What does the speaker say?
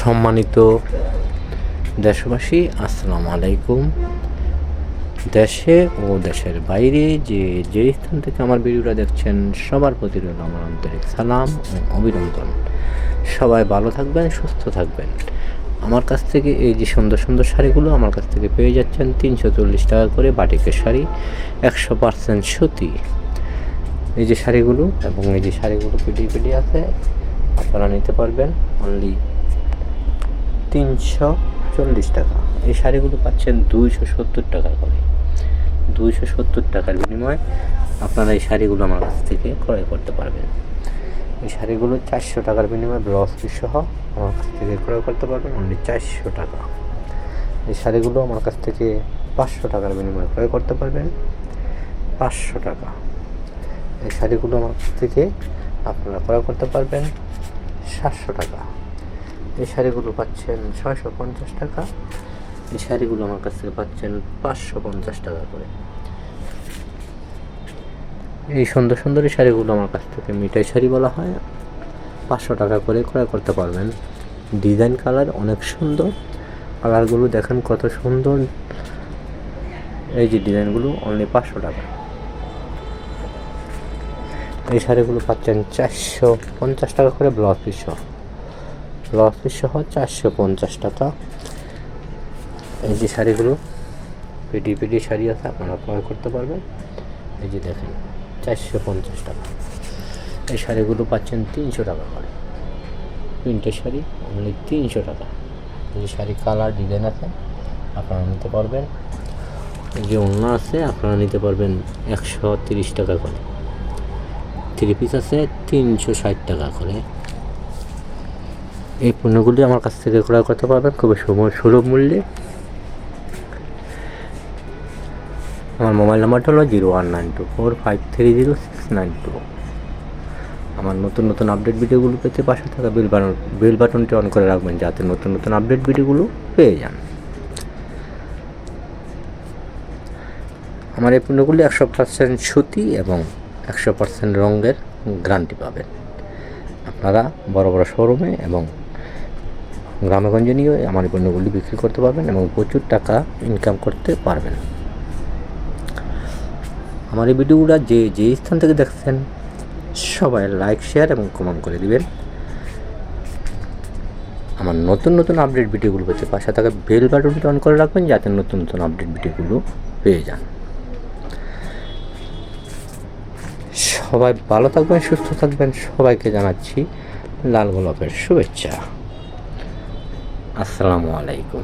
সম্মানিত দেশবাসী, আসসালামু আলাইকুম। দেশে ও দেশের বাইরে যে স্থান থেকে আমার ভিডিওটা দেখছেন সবার প্রতি রইল আমার আন্তরিক সালাম ও অভিনন্দন। সবাই ভালো থাকবেন, সুস্থ থাকবেন। আমার কাছ থেকে এই যে সুন্দর সুন্দর শাড়িগুলো আমার কাছ থেকে পেয়ে যাচ্ছেন 340 টাকা করে বাটিকের শাড়ি, 100% সুতি। এই যে শাড়িগুলো এবং এই যে শাড়িগুলো পিডি আছে, আপনারা নিতে পারবেন অনলি 340 টাকা। এই শাড়িগুলো পাচ্ছেন 270 টাকা করে। 270 টাকার বিনিময়ে আপনারা এই শাড়িগুলো আমার কাছ থেকে ক্রয় করতে পারবেন। এই শাড়িগুলো 400 টাকার বিনিময়ে ব্লাউজ পিস সহ আমার কাছ থেকে ক্রয় করতে পারবেন অনলি 400 টাকা। এই শাড়িগুলো আমার কাছ থেকে 500 টাকার বিনিময়ে ক্রয় করতে পারবেন 500 টাকা। এই শাড়িগুলো আমার কাছ থেকে আপনারা ক্রয় করতে পারবেন 700 টাকা। এই শাড়িগুলো পাচ্ছেন 650 টাকা। এই শাড়িগুলো আমার কাছ থেকে পাচ্ছেন 550 টাকা করে। এই সুন্দর সুন্দর এই শাড়িগুলো আমার কাছ থেকে মিঠাই শাড়ি বলা হয়, 500 টাকা করে ক্রয় করতে পারবেন। ডিজাইন কালার অনেক সুন্দর, কালারগুলো দেখেন কত সুন্দর। এই যে ডিজাইনগুলো অনলি 500 টাকা। এই শাড়িগুলো পাচ্ছেন 450 টাকা করে ব্লাউজ পিস সহ। ব্লাউজ পিস সহ 450 টাকা। এই যে শাড়িগুলো পিডি শাড়ি আছে, আপনারা ক্রয় করতে পারবেন। এই যে দেখেন 450 টাকা। এই শাড়িগুলো পাচ্ছেন 300 টাকা করে। প্রিন্টের শাড়ি অনলি 300 টাকা। এই যে শাড়ি কালার ডিজাইন আছে, আপনারা নিতে পারবেন। এই যে ওড়না আছে, আপনারা নিতে পারবেন 130 টাকা করে। 3 পিস আছে 360 টাকা করে। এই পণ্যগুলি আমার কাছ থেকে ক্রয় করতে পারবেন খুবই সুলভ মূল্যে। আমার মোবাইল নাম্বারটা হলো 01924530 692। আমার নতুন নতুন আপডেট ভিডিওগুলো পেতে পাশে থাকা বেল বাটনটি অন করে রাখবেন, যাতে নতুন নতুন আপডেট ভিডিওগুলো পেয়ে যান। আমার এই পণ্যগুলি 100% সুতি এবং 100% রঙের গ্যারান্টি পাবেন। আপনারা বড় বড় শোরুমে এবং গ্রামেগঞ্জে নিয়ে আমার এই পণ্যগুলি বিক্রি করতে পারবেন এবং প্রচুর টাকা ইনকাম করতে পারবেন। আমার এই ভিডিওটা যে স্থান থেকে দেখছেন সবাই লাইক, শেয়ার এবং কমেন্ট করে দিবেন। আমার নতুন নতুন আপডেট ভিডিওগুলো পেতে পাশে থাকা বেল বাটনটি অন করে রাখবেন, যাতে নতুন নতুন আপডেট ভিডিওগুলো পেয়ে যান। সবাই ভালো থাকবেন, সুস্থ থাকবেন। সবাইকে জানাচ্ছি লাল গোলাপের শুভেচ্ছা। আসসালামু আলাইকুম।